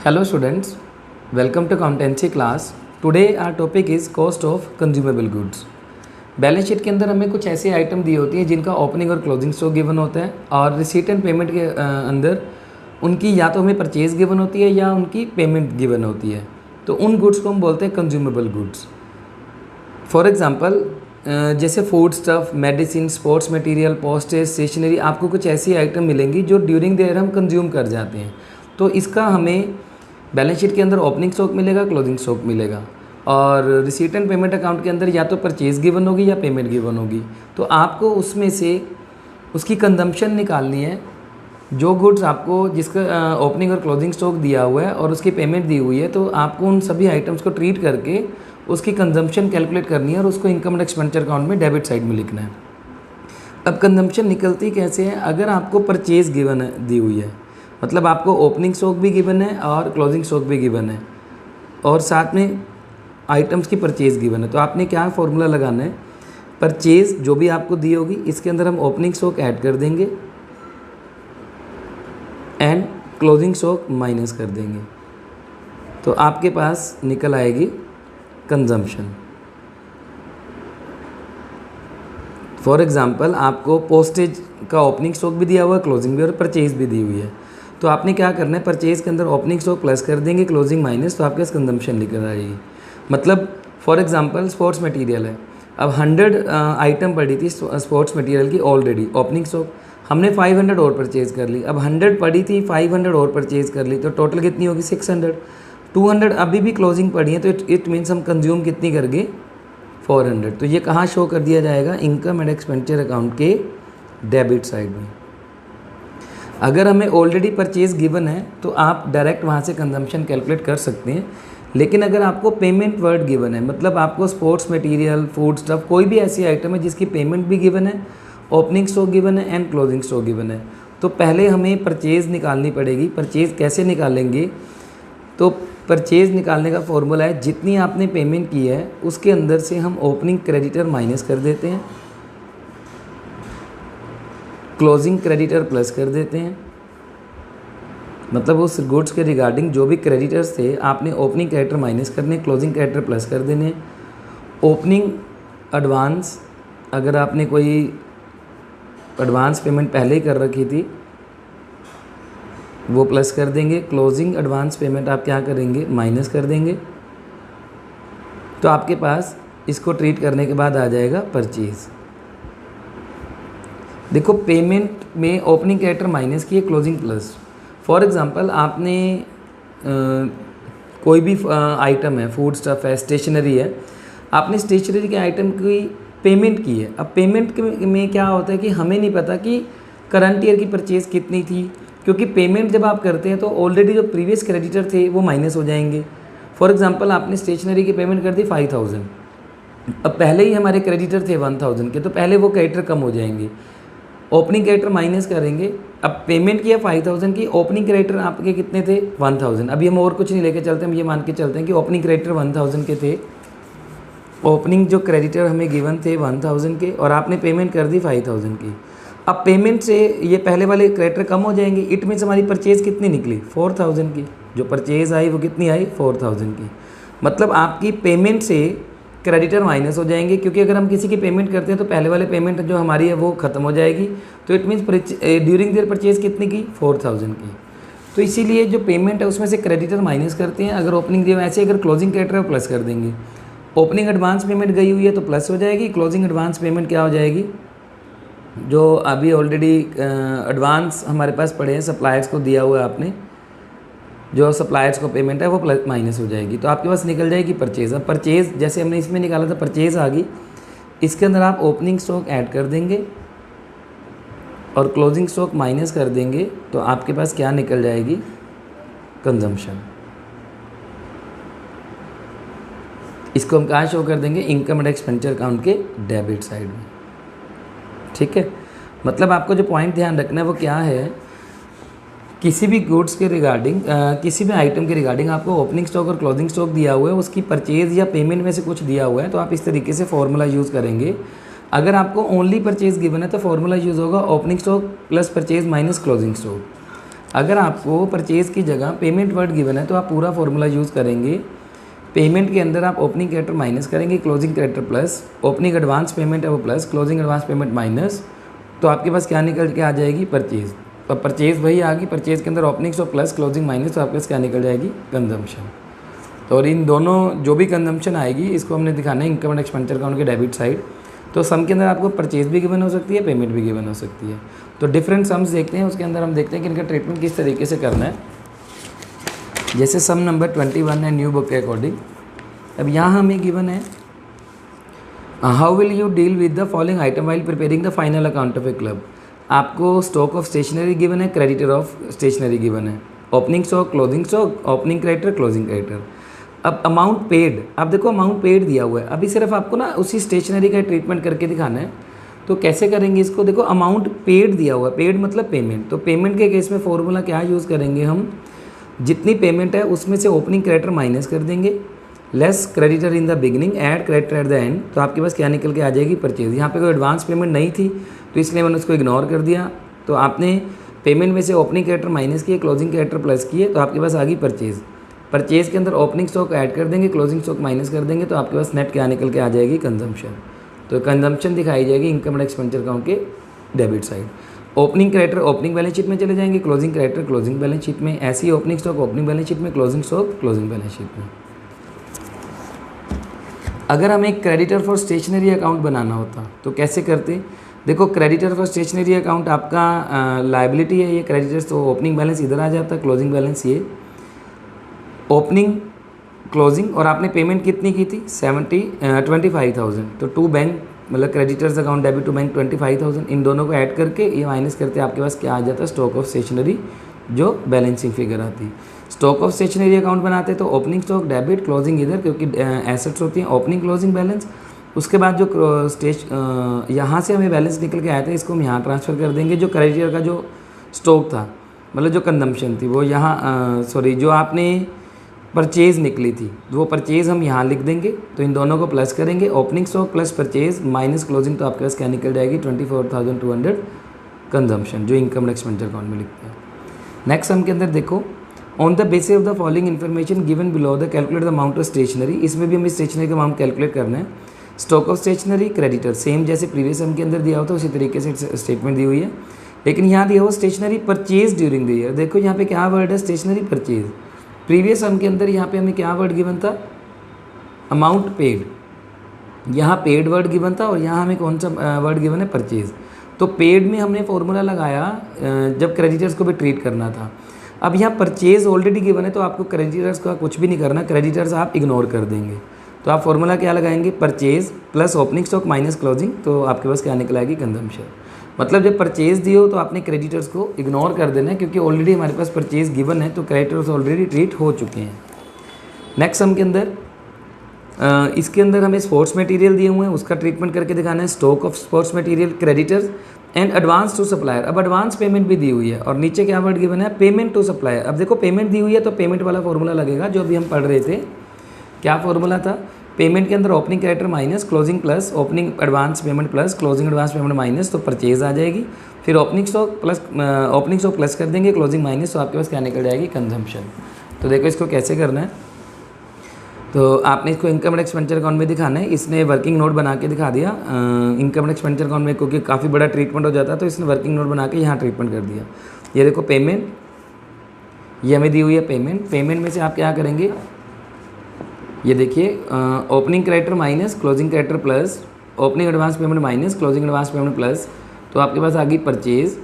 Hello students, welcome to accountancy class. Today our topic is cost of consumable goods. Balance sheet के अंदर हमें कुछ ऐसी item दी होती है जिनका ओपनिंग और क्लोजिंग स्टॉक गिवन होता है और रिसीट एंड पेमेंट के अंदर उनकी या तो हमें परचेज गिवन होती है या उनकी पेमेंट गिवन होती है। तो उन गुड्स को हम बोलते हैं कंज्यूमेबल गुड्स। फॉर एग्जांपल जैसे food stuff, medicine, sports material, postage, stationery, आपको कुछ ऐसी आइटम मिलेंगी जो ड्यूरिंग द ईयर हम कंज्यूम कर जाते हैं। तो इसका हमें बैलेंस शीट के अंदर ओपनिंग स्टॉक मिलेगा, क्लोजिंग स्टॉक मिलेगा और रिसीट एंड पेमेंट अकाउंट के अंदर या तो परचेज गिवन होगी या पेमेंट गिवन होगी। तो आपको उसमें से उसकी कंजम्पशन निकालनी है। जो गुड्स आपको जिसका ओपनिंग और क्लोजिंग स्टॉक दिया हुआ है और उसकी पेमेंट दी हुई है, तो आपको उन सभी आइटम्स को ट्रीट करके उसकी कंजम्पशन कैलकुलेट करनी है और उसको इनकम एंड एक्सपेंडिचर अकाउंट में डेबिट साइड में लिखना है। अब कंजम्पशन निकलती कैसे है? अगर आपको परचेज गिवन है, दी हुई है, मतलब आपको ओपनिंग स्टॉक भी गिवन है और क्लोजिंग स्टॉक भी गिवन है और साथ में आइटम्स की परचेज गिवन है, तो आपने क्या फार्मूला लगाना है? परचेज जो भी आपको दी होगी इसके अंदर हम ओपनिंग स्टॉक ऐड कर देंगे एंड क्लोजिंग स्टॉक माइनस कर देंगे, तो आपके पास निकल आएगी कंजम्पशन। फॉर एग्जांपल आपको पोस्टेज का ओपनिंग स्टॉक भी दिया हुआ है, क्लोजिंग भी और परचेज भी दी हुई है। तो आपने क्या करना है? परचेज के अंदर ओपनिंग स्टॉक प्लस कर देंगे, क्लोजिंग माइनस, तो आपके पास कंजम्पशन निकल आएगी। मतलब फॉर एग्जांपल स्पोर्ट्स मटेरियल है, अब 100 आइटम पड़ी थी स्पोर्ट्स मटेरियल की ऑलरेडी, ओपनिंग स्टॉक हमने 500 और परचेज कर ली। अब 100 पड़ी थी, 500 और परचेज कर ली, तो टोटल कितनी होगी? 600। 200 अभी भी क्लोजिंग पड़ी है, तो इट मीन्स हम कंज्यूम कितनी कर गए? 400। तो ये कहाँ शो कर दिया जाएगा? इनकम एंड एक्सपेंडिचर अकाउंट के डेबिट साइड में। अगर हमें ऑलरेडी परचेज गिवन है तो आप डायरेक्ट वहाँ से कंजम्पशन कैलकुलेट कर सकते हैं, लेकिन अगर आपको पेमेंट वर्ड गिवन है, मतलब आपको स्पोर्ट्स मटेरियल, फूड स्टफ, कोई भी ऐसी आइटम है जिसकी पेमेंट भी गिवन है, ओपनिंग स्टॉक गिवन है एंड क्लोजिंग स्टॉक गिवन है, तो पहले हमें परचेज निकालनी पड़ेगी। परचेज कैसे निकालेंगे? तो परचेज निकालने का फॉर्मूला है, जितनी आपने पेमेंट की है उसके अंदर से हम ओपनिंग क्रेडिटर माइनस कर देते हैं, क्लोजिंग क्रेडिटर प्लस कर देते हैं। मतलब उस गुड्स के रिगार्डिंग जो भी क्रेडिटर्स थे आपने ओपनिंग क्रेडिटर माइनस करने, क्लोजिंग क्रेडिटर प्लस कर देने। ओपनिंग एडवांस, अगर आपने कोई एडवांस पेमेंट पहले ही कर रखी थी वो प्लस कर देंगे। क्लोजिंग एडवांस पेमेंट आप क्या करेंगे? माइनस कर देंगे। तो आपके पास इसको ट्रीट करने के बाद आ जाएगा परचेज। देखो पेमेंट में ओपनिंग क्रेडिटर माइनस किए, क्लोजिंग प्लस। फॉर एग्जांपल आपने कोई भी आइटम है, फूड स्टफ है, स्टेशनरी है, आपने स्टेशनरी के आइटम की पेमेंट की है। अब पेमेंट में क्या होता है कि हमें नहीं पता कि करंट ईयर की परचेज़ कितनी थी, क्योंकि पेमेंट जब आप करते हैं तो ऑलरेडी जो प्रीवियस क्रेडिटर थे वो माइनस हो जाएंगे। फॉर एग्जांपल आपने स्टेशनरी की पेमेंट कर दी 5000, अब पहले ही हमारे क्रेडिटर थे 1000 के, तो पहले वो क्रेडिटर कम हो जाएंगे। ओपनिंग क्रेडिटर माइनस करेंगे। अब पेमेंट किया 5000 की, ओपनिंग क्रेडिटर आपके कितने थे? 1000। अभी हम और कुछ नहीं लेके चलते, हम ये मान के चलते हैं कि ओपनिंग क्रेडिटर 1000 के थे। ओपनिंग जो क्रेडिटर हमें गिवन थे 1000 के और आपने पेमेंट कर दी 5000 की। अब पेमेंट से ये पहले वाले क्रेडिटर कम हो जाएंगे, इट मीन्स हमारी परचेज़ कितनी निकली? 4000 की। जो परचेज़ आई वो कितनी आई? 4000 की। मतलब आपकी पेमेंट से क्रेडिटर माइनस हो जाएंगे, क्योंकि अगर हम किसी की पेमेंट करते हैं तो पहले वाले पेमेंट जो हमारी है वो ख़त्म हो जाएगी। तो it means during their purchase कितनी की? 4000 की। तो इसीलिए जो पेमेंट है उसमें से क्रेडिटर माइनस करते हैं। अगर ओपनिंग दिया ऐसे, अगर क्लोजिंग क्रेडिटर प्लस कर देंगे। ओपनिंग एडवांस पेमेंट गई हुई है तो प्लस हो जाएगी, क्लोजिंग एडवांस पेमेंट क्या हो जाएगी? जो अभी ऑलरेडी एडवांस हमारे पास पड़े हैं, सप्लायर्स को दिया हुआ है आपने, जो सप्लायर्स को पेमेंट है वो प्लस माइनस हो जाएगी, तो आपके पास निकल जाएगी परचेज़। अब परचेज़ जैसे हमने इसमें निकाला था, परचेज़ आ गई, इसके अंदर आप ओपनिंग स्टॉक ऐड कर देंगे और क्लोजिंग स्टॉक माइनस कर देंगे, तो आपके पास क्या निकल जाएगी? कंजम्पशन। इसको हम कहाँ शो कर देंगे? इनकम एंड एक्सपेंडिचर अकाउंट के डेबिट साइड में। ठीक है, मतलब आपको जो पॉइंट ध्यान रखना है वो क्या है? किसी भी गुड्स के रिगार्डिंग, किसी भी आइटम के रिगार्डिंग आपको ओपनिंग स्टॉक और क्लोजिंग स्टॉक दिया हुआ है, उसकी परचेज़ या पेमेंट में से कुछ दिया हुआ है, तो आप इस तरीके से फॉर्मूला यूज़ करेंगे। अगर आपको ओनली परचेज़ गिवन है तो फॉर्मूला यूज़ होगा opening stock plus purchase minus closing stock. अगर आपको परचेज़ की जगह पेमेंट वर्ड गिवन है तो आप पूरा फॉर्मूला यूज़ करेंगे। पेमेंट के अंदर आप ओपनिंग कैरेक्टर माइनस करेंगे, closing character plus, opening advance payment है वो plus, closing advance payment minus, तो आपके पास क्या निकल के आ जाएगी? परचेज़। तो परचेज़ वही आ गई, परचेज़ के अंदर opening stock plus closing minus, तो आपके पास क्या निकल जाएगी? कंजम्पशन। तो और इन दोनों जो भी कंजम्पशन आएगी इसको हमने दिखाना है इनकम एंड एक्सपेंडिचर अकाउंट के डेबिट साइड। तो सम के अंदर आपको परचेज़ भी गिवन हो सकती है, पेमेंट भी गिवन हो सकती है। तो डिफरेंट सम्स देखते हैं, उसके अंदर हम देखते हैं कि इनका ट्रीटमेंट किस तरीके से करना है। जैसे सम नंबर 21 है न्यू बुक के अकॉर्डिंग। अब यहाँ हमें गिवन है how will you deal with the following item while preparing the final account of A club. आपको स्टॉक ऑफ स्टेशनरी गिवन है, क्रेडिटर ऑफ स्टेशनरी गिवन है, opening stock, closing stock, opening creditor, closing creditor. अब amount paid, अब देखो amount paid दिया हुआ है, अभी सिर्फ आपको ना उसी स्टेशनरी का ट्रीटमेंट करके दिखाना है। तो कैसे करेंगे इसको? देखो अमाउंट पेड दिया हुआ है, पेड मतलब पेमेंट। तो पेमेंट के केस में फॉर्मूला क्या यूज़ करेंगे हम? जितनी पेमेंट है उसमें से ओपनिंग क्रेडिटर माइनस कर देंगे, less creditor in the beginning, add creditor at the end, तो आपके पास क्या निकल के आ जाएगी? परचेज। यहाँ पे कोई एडवांस पेमेंट नहीं थी तो इसलिए मैंने उसको इग्नोर कर दिया। तो आपने पेमेंट में से ओपनिंग क्रेडिटर माइनस किए, क्लोजिंग क्रेडिटर प्लस किए, तो आपके पास आ गई परचेज। परचेज के अंदर ओपनिंग स्टॉक ऐड कर देंगे, क्लोजिंग स्टॉक माइनस कर देंगे, तो आपके पास नेट क्या निकल के आ जाएगी? कंजम्पशन। तो कंजम्पशन दिखाई जाएगी इनकम एंड एक्सपेंडिचर अकाउंट के debit side. Opening creditor opening balance sheet में चले जाएंगे, closing creditor closing balance sheet में, ऐसी opening stock opening balance sheet में, closing stock closing balance sheet में। अगर हमें एक क्रेडिटर फॉर स्टेशनरी अकाउंट बनाना होता तो कैसे करते? देखो क्रेडिटर फॉर स्टेशनरी अकाउंट आपका लायबिलिटी है ये क्रेडिटर्स, तो ओपनिंग बैलेंस इधर आ जाता, क्लोजिंग बैलेंस ये, ओपनिंग क्लोजिंग, और आपने पेमेंट कितनी की थी? 25,000। तो टू बैंक मतलब creditors account debit to bank 25,000, इन दोनों को ऐड करके ये माइनस करते आपके पास क्या आ जाता? स्टॉक ऑफ स्टेशनरी, जो बैलेंसिंग फिगर आती। स्टॉक ऑफ स्टेशनरी अकाउंट बनाते तो ओपनिंग स्टॉक डेबिट, क्लोजिंग इधर, क्योंकि एसेट्स होती हैं, ओपनिंग क्लोजिंग बैलेंस। उसके बाद जो यहाँ से हमें बैलेंस निकल के आया था इसको हम यहाँ ट्रांसफ़र कर देंगे। जो क्रेडिटर का जो स्टॉक था मतलब जो कंजम्पशन थी वो यहाँ जो आपने परचेज़ निकली थी वो परचेज़ हम यहाँ लिख देंगे। तो इन दोनों को प्लस करेंगे, opening stock plus purchase minus closing, तो आपके पास क्या निकल जाएगी? 24,200 कंजम्पशन, जो इनकम एंड एक्सपेंडिचर अकाउंट में लिखते हैं। नेक्स्ट सम के अंदर देखो, on the basis of the following information given below the calculate the amount of stationery. इसमें भी हमें स्टेशनरी का अमाउंट कैलकुलेट करना है। Stock of stationery creditor same जैसे प्रीवियस सम के अंदर दिया होता है उसी तरीके से स्टेटमेंट दी हुई है, लेकिन यहाँ दिया हुआ stationery purchase during the year. देखो यहाँ पे क्या वर्ड है? Stationery purchase. प्रीवियस सम के अंदर यहाँ पे हमें क्या वर्ड गिवन था? Amount paid. यहाँ पेड वर्ड गिवन था और यहाँ हमें कौन सा वर्ड गिवन है? परचेज। तो पेड में हमने फॉर्मूला लगाया जब क्रेडिटर्स को भी ट्रीट करना था। अब यहाँ परचेज ऑलरेडी गिवन है तो आपको क्रेडिटर्स का कुछ भी नहीं करना, क्रेडिटर्स आप इग्नोर कर देंगे। तो आप फॉर्मूला क्या लगाएंगे? Purchase plus opening stock minus closing, तो आपके पास क्या निकल आएगी? कंजम्पशन। मतलब जब परचेज दिए हो तो आपने क्रेडिटर्स को इग्नोर कर देना है, क्योंकि ऑलरेडी हमारे पास परचेज गिवन है तो क्रेडिटर्स ऑलरेडी ट्रीट हो चुके हैं। नेक्स्ट सम के अंदर इसके अंदर हमें स्पोर्ट्स मटेरियल दिए हुए हैं, उसका ट्रीटमेंट करके दिखाना है। Stock of sports material creditors and advance to supplier. अब एडवांस पेमेंट भी दी हुई है और नीचे क्या वर्ड गिवन है? Payment to supplier. अब देखो पेमेंट दी हुई है तो पेमेंट वाला फॉर्मूला लगेगा जो अभी हम पढ़ रहे थे। क्या फॉर्मूला था? पेमेंट के अंदर opening creditor minus closing plus opening advance payment plus closing advance payment minus, तो परचेज आ जाएगी। फिर ओपनिंग स्टॉक प्लस कर देंगे, क्लोजिंग माइनस, तो आपके पास क्या निकल जाएगी? कंजम्पशन। तो देखो इसको कैसे करना है। तो आपने इसको इनकम एंड एक्सपेंडिचर अकाउंट में दिखाना है। इसने वर्किंग नोट बना के दिखा दिया इनकम एंड एक्सपेंडिचर अकाउंट में, क्योंकि काफ़ी बड़ा ट्रीटमेंट हो जाता तो इसने वर्किंग नोट बना के यहाँ ट्रीटमेंट कर दिया। ये देखो पेमेंट, ये हमें दी हुई है पेमेंट। पेमेंट में से आप क्या करेंगे? ये देखिए opening creditor minus closing creditor plus opening advance payment minus closing advance payment plus, तो आपके पास आ गई परचेज।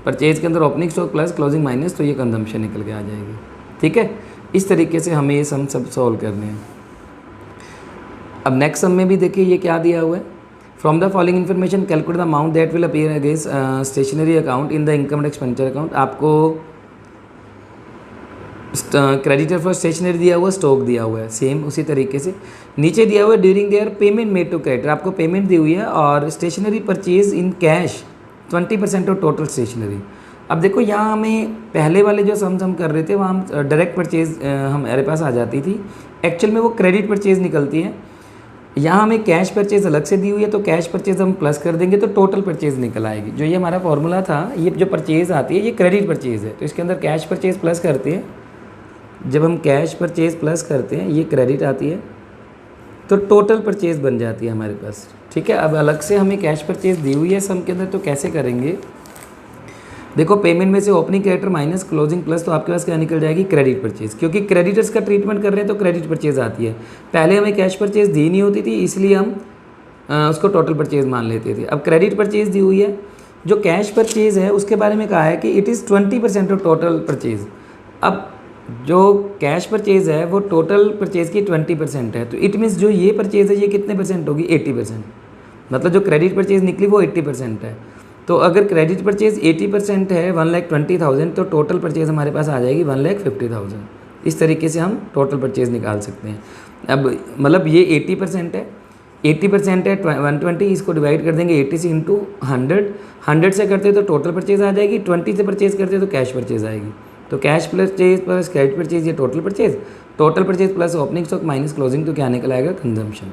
परचेज के अंदर opening stock plus closing minus, तो ये कंजम्पशन निकल के आ जाएगी। ठीक है, इस तरीके से हमें ये सम सब सॉल्व करने हैं। अब नेक्स्ट सम में भी देखिए ये क्या दिया हुआ है। From the following information calculate the amount that will appear against stationery account in the income and expenditure account. आपको क्रेडिटर फॉर स्टेशनरी दिया हुआ, स्टॉक दिया हुआ है, सेम उसी तरीके से नीचे दिया हुआ है during there payment made to creditor. आपको पेमेंट दी हुई है और stationery purchase in cash 20% of total stationery. अब देखो यहाँ हमें पहले वाले जो सम कर रहे थे वहाँ हम डायरेक्ट परचेज हमारे पास आ जाती थी, एक्चुअल में वो क्रेडिट परचेज निकलती है। यहाँ हमें कैश परचेज अलग से दी हुई है, तो कैश परचेज हम प्लस कर देंगे तो टोटल परचेज निकल आएगी। जो ये हमारा फॉर्मूला था, ये जो परचेज आती है ये क्रेडिट परचेज है, तो इसके अंदर कैश परचेज प्लस करते हैं। जब हम कैश परचेज प्लस करते हैं ये क्रेडिट आती है, तो टोटल परचेज बन जाती है हमारे पास। ठीक है, अब अलग से हमें कैश परचेज दी हुई है सम के अंदर, तो कैसे करेंगे? देखो, पेमेंट में से opening creditor minus closing plus, तो आपके पास क्या निकल जाएगी? Credit purchase. क्योंकि क्रेडिटर्स का ट्रीटमेंट कर रहे हैं तो क्रेडिट परचेज आती है। पहले हमें कैश परचेज दी नहीं होती थी, इसलिए हम उसको टोटल परचेज मान लेते थे। अब क्रेडिट परचेज दी हुई है। जो कैश परचेज है उसके बारे में कहा है कि it is 20% of total purchase. अब जो कैश परचेज है वो टोटल परचेज की 20% है, तो इट मीन्स जो ये परचेज है ये कितने परसेंट होगी? 80%। मतलब जो क्रेडिट परचेज निकली वो 80% है। तो अगर क्रेडिट परचेज 80% है 1,20,000, तो टोटल परचेज हमारे पास आ जाएगी 1,50,000। इस तरीके से हम टोटल परचेज निकाल सकते हैं। अब मतलब ये 80% है, 80% है 120, इसको डिवाइड कर देंगे 80 से इंटू 100 से करते तो टोटल परचेज आ जाएगी, 20 से परचेज करते तो कैश परचेज आएगी। तो cash purchase plus credit purchase ये total purchase plus opening stock minus closing, तो क्या निकल आएगा? कंजम्पशन।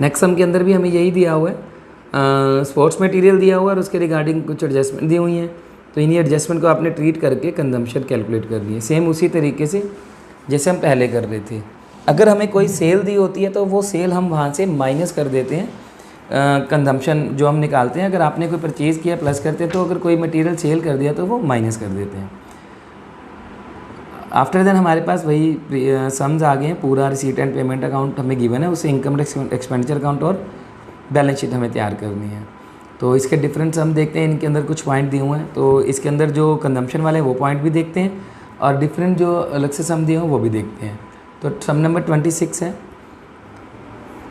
नेक्स्ट सम के अंदर भी हमें यही दिया हुआ है, स्पोर्ट्स मटेरियल दिया हुआ है और उसके रिगार्डिंग कुछ एडजस्टमेंट दी हुई हैं, तो इन्हीं एडजस्टमेंट को आपने ट्रीट करके कंजम्पशन कैलकुलेट कर लिए, सेम उसी तरीके से जैसे हम पहले कर रहे थे। अगर हमें कोई सेल दी होती है तो वो सेल हम वहाँ से माइनस कर देते हैं कंजम्पशन जो हम निकालते हैं। अगर आपने कोई परचेज़ किया प्लस करते हैं, तो अगर कोई मटेरियल सेल कर दिया तो वो माइनस कर देते हैं। आफ्टर देन हमारे पास वही सम्स आ गए हैं, पूरा रिसीट एंड पेमेंट अकाउंट हमें गिवन है, उससे इनकम एक्सपेंडिचर अकाउंट और बैलेंस शीट हमें तैयार करनी है। तो इसके डिफरेंट सम देखते हैं, इनके अंदर कुछ पॉइंट दिए हुए हैं, तो इसके अंदर जो कंजम्पशन वाले हैं वो पॉइंट भी देखते हैं और डिफरेंट जो अलग से सम दिए हुए हैं वो भी देखते हैं। तो सम नंबर 26 है,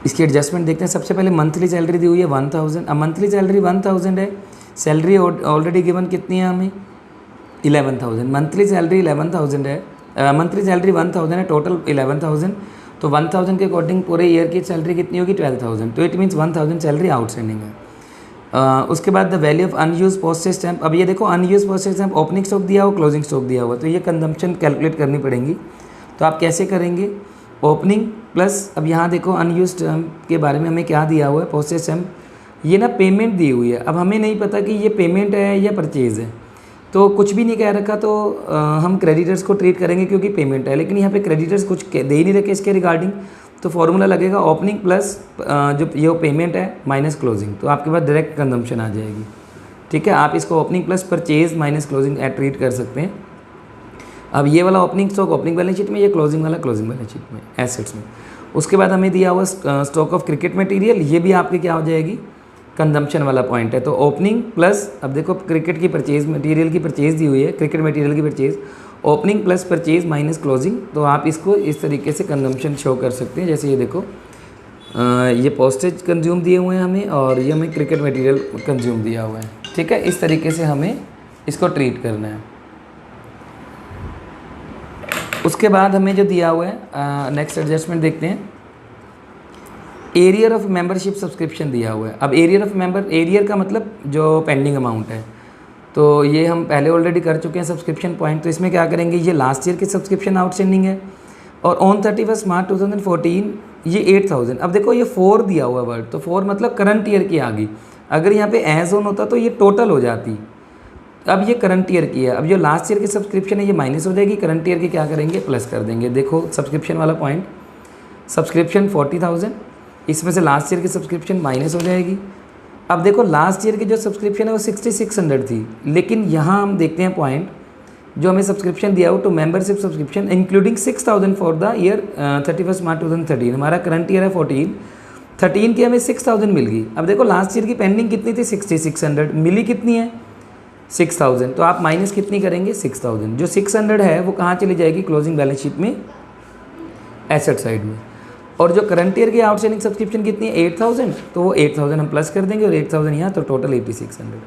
इसकी एडजस्टमेंट देखते हैं। सबसे पहले मंथली सैलरी दी हुई है 1000। अब मंथली सैलरी 1000 है, सैलरी ऑलरेडी गिवन कितनी है हमें? 11,000। मंथली सैलरी 11,000 है, मंथली सैलरी 1000 है, टोटल 11,000। तो 1000 के अकॉर्डिंग पूरे ईयर की सैलरी कितनी होगी? 12,000। तो इट मीन्स 1000 सैलरी आउटस्टैंडिंग है। उसके बाद the value of unused postage stamp. अब ये देखो, unused postage stamp opening stock दिया हुआ, क्लोजिंग स्टॉक दिया हुआ, तो ये कंजम्पशन कैलकुलेट करनी पड़ेगी। तो आप कैसे करेंगे? ओपनिंग प्लस, अब यहाँ देखो अनयूज स्टैम्प के बारे में हमें क्या दिया हुआ है? पोस्टेज स्टैम्प, ये ना पेमेंट दी हुई है। अब हमें नहीं पता कि ये पेमेंट है या परचेज़ है, तो कुछ भी नहीं कह रखा, तो हम क्रेडिटर्स को ट्रीट करेंगे क्योंकि पेमेंट है। लेकिन यहाँ पे क्रेडिटर्स कुछ दे ही नहीं रखे इसके रिगार्डिंग, तो फॉर्मूला लगेगा ओपनिंग प्लस जो ये पेमेंट है माइनस क्लोजिंग, तो आपके पास डायरेक्ट कंजम्पशन आ जाएगी। ठीक है, आप इसको opening plus purchase minus closing treat कर सकते हैं। अब ये वाला opening stock opening balance sheet में, ये क्लोजिंग वाला क्लोजिंग बैलेंस शीट में, एसेट्स में। उसके बाद हमें दिया हुआ स्टॉक ऑफ क्रिकेट मटेरियल, ये भी आपकी क्या हो जाएगी? कंजम्पशन वाला पॉइंट है। तो ओपनिंग प्लस, अब देखो क्रिकेट की परचेज मटेरियल की परचेज दी हुई है, क्रिकेट मटेरियल की purchase, opening plus purchase minus closing, तो आप इसको इस तरीके से कंजम्पशन शो कर सकते हैं। जैसे ये देखो, ये पोस्टेज कंज्यूम दिए हुए हैं हमें और ये हमें क्रिकेट मटेरियल कंज्यूम दिया हुआ है। ठीक है, इस तरीके से हमें इसको ट्रीट करना है। उसके बाद हमें जो दिया हुआ है, नेक्स्ट एडजस्टमेंट देखते हैं। एरियर ऑफ मेंबरशिप सब्सक्रिप्शन दिया हुआ है। अब एरियर का मतलब जो पेंडिंग अमाउंट है, तो ये हम पहले ऑलरेडी कर चुके हैं सब्सक्रिप्शन पॉइंट। तो इसमें क्या करेंगे? ये लास्ट ईयर की सब्सक्रिप्शन आउटस्टैंडिंग है और ऑन 31 मार्च 2014 ये 8000। अब देखो ये 4 दिया हुआ वर्ड, तो 4 मतलब करंट ईयर की आ गई। अगर यहाँ पे एज ऑन होता तो ये टोटल हो जाती। अब ये करंट ईयर की है। अब जो लास्ट ईयर की सब्सक्रिप्शन है ये माइनस हो जाएगी, करंट ईयर की क्या करेंगे? प्लस कर देंगे। देखो सब्सक्रिप्शन वाला पॉइंट, सब्सक्रिप्शन 40,000, इसमें से लास्ट ईयर की सब्सक्रिप्शन माइनस हो जाएगी। अब देखो लास्ट ईयर की जो सब्सक्रिप्शन है वो 6600 थी, लेकिन यहाँ हम देखते हैं पॉइंट जो हमें सब्सक्रिप्शन दिया हो, तो membership subscription including 6000 for the year 31 March 2013। हमारा करंट ईयर है 13 की हमें 6000 मिल गई। अब देखो लास्ट ईयर की पेंडिंग कितनी थी? 6600, मिली कितनी है? 6000। तो आप माइनस कितनी करेंगे? 6000। जो 600 है वो कहाँ चली जाएगी? क्लोजिंग बैलेंस शीट में, एसेट साइड में। और जो करंट ईयर की आउटस्टैंडिंग सब्सक्रिप्शन कितनी है? 8000, तो वो 8000 हम प्लस कर देंगे और 8000 यहाँ, तो टोटल 8600।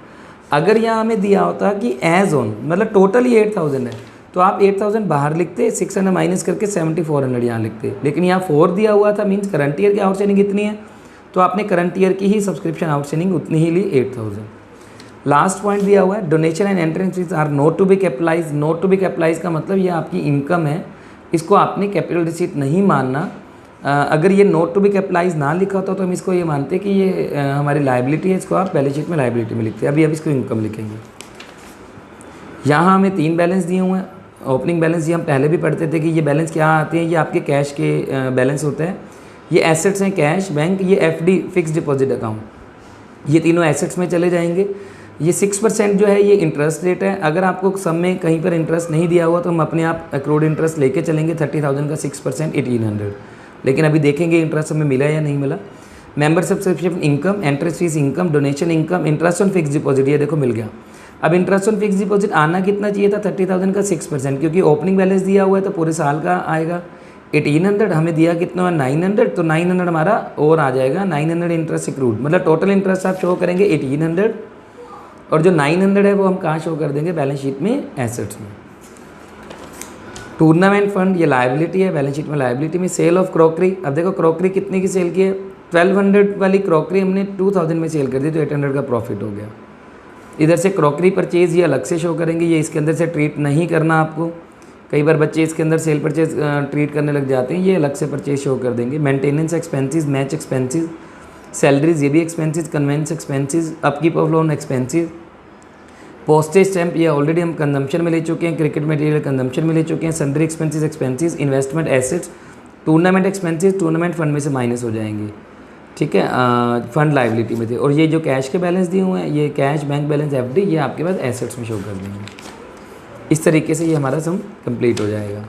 अगर यहाँ हमें दिया होता कि एज ऑन, मतलब टोटल ही 8000 है, तो आप 8000 बाहर लिखते, 600 माइनस करके 7400 यहाँ लिखते। लेकिन यहाँ 4 दिया हुआ था, मीन्स करंट ईयर की आउटस्टैंडिंग कितनी है, तो आपने करंट ईयर की ही सब्सक्रिप्शन आउटस्टैंडिंग उतनी ही ली, 8000। लास्ट पॉइंट दिया हुआ है, donation and entrance fees are not to be capitalize. Not to be capitalize का मतलब ये आपकी इनकम है, इसको आपने कैपिटल रिसीट नहीं मानना। अगर ये नोट टू बी कैपिटलाइज ना लिखा होता तो हम इसको ये मानते कि ये हमारी लाइबिलिटी है, इसको आप बैलेंस शीट में लाइबिलिटी में लिखते हैं। अभी इसको इनकम लिखेंगे। यहाँ हमें 3 बैलेंस दिए हुए हैं। ओपनिंग बैलेंस ये हम पहले भी पढ़ते थे कि ये बैलेंस क्या आते हैं, ये आपके कैश के बैलेंस होते हैं। ये एसेट्स हैं कैश, बैंक, ये एफडी फिक्स डिपॉजिट अकाउंट, ये तीनों एसेट्स में चले जाएंगे। ये 6% जो है ये इंटरेस्ट रेट है। अगर आपको सम में कहीं पर इंटरेस्ट नहीं दिया हुआ तो हम अपने आप अक्रूड इंटरेस्ट लेके चलेंगे 30,000 का 6% 1800, लेकिन अभी देखेंगे इंटरेस्ट हमें मिला या नहीं मिला। Member subscription income, entrance fees income, donation income, interest on fix deposit, ये देखो मिल गया। अब इंटरेस्ट ऑन फिक्स डिपॉजिट आना कितना चाहिए था, 30,000 का 6%, क्योंकि ओपनिंग बैलेंस दिया हुआ है तो पूरे साल का आएगा 1800, हमें दिया कितना 900, तो 900 हमारा और आ जाएगा, 900 इंटरेस्ट अक्रूड, मतलब टोटल इंटरेस्ट आप शो करेंगे 1800, और जो 900 है वो हम कहाँ शो कर देंगे, बैलेंस शीट में एसेट्स में। टूर्नामेंट फंड ये लायबिलिटी है, बैलेंस शीट में लायबिलिटी में। सेल ऑफ क्रॉकरी, अब देखो क्रॉकरी कितने की सेल की है, 1200 वाली क्रॉकरी हमने 2000 में सेल कर दी तो 800 का प्रॉफिट हो गया। इधर से क्रॉकरी परचेज ये अलग से शो करेंगे, ये इसके अंदर से ट्रीट नहीं करना आपको। कई बार बच्चे इसके अंदर सेल परचेज ट्रीट करने लग जाते हैं, ये अलग से परचेज शो कर देंगे। Maintenance expenses, match expenses, salaries ये भी expenses, conveyance expenses, upkeep of loan expenses, postage stamp ये ऑलरेडी हम कंजम्पशन में ले चुके हैं, क्रिकेट मटेरियल कंजम्पशन में ले चुके हैं, sundry expenses, investment assets, tournament expenses tournament fund में से माइनस हो जाएंगे, ठीक है, फंड लाइबिलिटी में थे। और ये जो कैश के बैलेंस दिए हुए हैं, ये कैश, बैंक बैलेंस, एफडी, ये आपके पास एसेट्स में शो कर देंगे। इस तरीके से ये हमारा सम कंप्लीट हो जाएगा।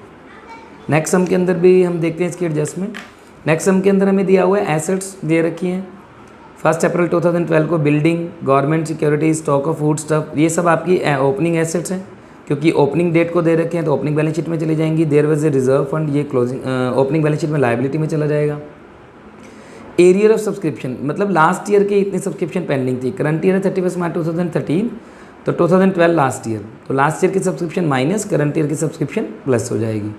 नेक्स्ट सम के अंदर भी हम देखते हैं इसकी एडजस्टमेंट। नेक्स्ट सम के अंदर हमें दिया हुआ है एसेट्स दे रखी हैं। 1 अप्रैल 2012 को building, government security, stock of food stuff, ये सब आपकी ओपनिंग एसेट्स हैं, क्योंकि ओपनिंग डेट को दे रखे हैं तो ओपनिंग बैलेंस शीट में चली जाएंगी। There was a reserve fund, ये क्लोजिंग ओपनिंग बैलेंस शीट में लायबिलिटी में चला जाएगा। एरियर ऑफ सब्सक्रिप्शन, मतलब लास्ट ईयर के इतनी सब्सक्रिप्शन पेंडिंग थी, करंट ईयर है 31 मार्च 2013, तो 2012 लास्ट ईयर, तो लास्ट ईयर की सब्सक्रिप्शन माइनस करंट ईयर की सब्सक्रिप्शन प्लस हो जाएगी।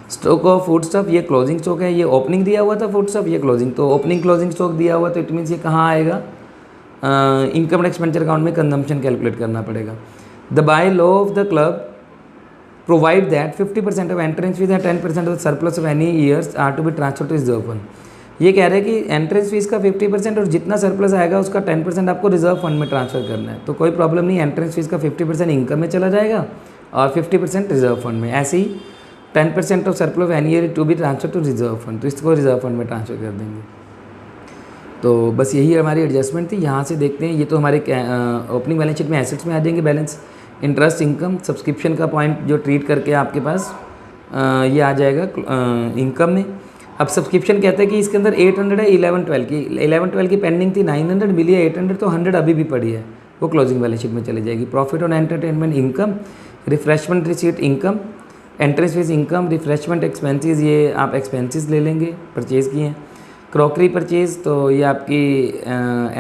स्टॉक ऑफ फूड स्टॉक, ये क्लोजिंग स्टॉक है, ये ओपनिंग दिया हुआ था फूड स्टॉक, ये क्लोजिंग, तो ओपनिंग क्लोजिंग स्टॉक दिया हुआ तो इट मीन्स ये कहाँ आएगा, इनकम एंड एक्सपेंडिचर अकाउंट में कंजम्पशन कैलकुलेट करना पड़ेगा। The by law of the club provide that 50% of entrance fees and 10% of the surplus of any years are to be transfer to reserve fund. ये कह रहे हैं कि entrance fees का 50% और जितना सरप्लस आएगा उसका 10% आपको रिजर्व फंड में ट्रांसफर करना है, तो कोई प्रॉब्लम नहीं, एंट्रेंस फीस का 50% इनकम में चला जाएगा और 50% रिजर्व फंड में। ऐसे ही 10% of surplus of any year to be transfer to reserve fund, तो इसको रिजर्व फंड में ट्रांसफर कर देंगे। तो बस यही हमारी एडजस्टमेंट थी। यहाँ से देखते हैं, ये तो हमारे ओपनिंग बैलेंस शीट में एसेट्स में आ जाएंगे बैलेंस, इंटरेस्ट इनकम, सब्सक्रिप्शन का पॉइंट जो ट्रीट करके आपके पास ये आ जाएगा इनकम में। अब सब्सक्रिप्शन कहते हैं कि इसके अंदर 800 है 11-12 की, 11-12 की पेंडिंग थी, 900 मिली है 800, तो 100 अभी भी पड़ी है, वो क्लोजिंग बैलेंस शीट में चली जाएगी। Profit on entertainment income, refreshment receipt income, entrance fees income, refreshment expenses, ये आप एक्सपेंसेस ले लेंगे, परचेज़ किए हैं। क्रॉकरी परचेज़, तो ये आपकी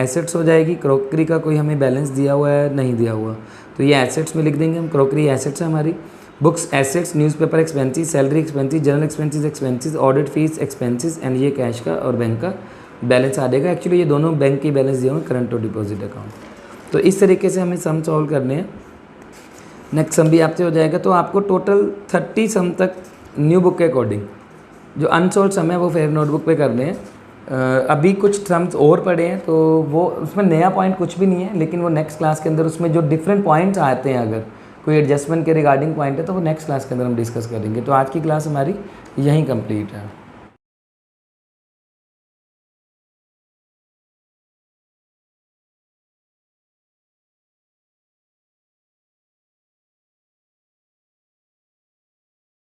एसेट्स हो जाएगी। क्रॉकरी का कोई हमें बैलेंस दिया हुआ है, नहीं दिया हुआ, तो ये एसेट्स में लिख देंगे हम, क्रॉकरी एसेट्स है हमारी। Books assets, newspaper expenses, salary expenses, general expenses, audit fees expenses, and ये कैश का और बैंक का बैलेंस आ जाएगा। एक्चुअली ये दोनों बैंक के बैलेंस दिए हुए करंट और डिपॉजिट अकाउंट। तो इस तरीके से हमें सम सॉल्व करने हैं। नेक्स्ट सम भी आपसे हो जाएगा, तो आपको टोटल 30 सम तक न्यू बुक के अकॉर्डिंग, जो अनसोल्ड सम है वो फेयर नोटबुक पे करने हैं। अभी कुछ सम्स और पड़े हैं, तो वो उसमें नया पॉइंट कुछ भी नहीं है, लेकिन वो नेक्स्ट क्लास के अंदर उसमें जो डिफरेंट पॉइंट्स आते हैं, अगर कोई एडजस्टमेंट के रिगार्डिंग पॉइंट है तो वो नेक्स्ट क्लास के अंदर हम डिस्कस करेंगे। तो आज की क्लास हमारी यहीं कंप्लीट है।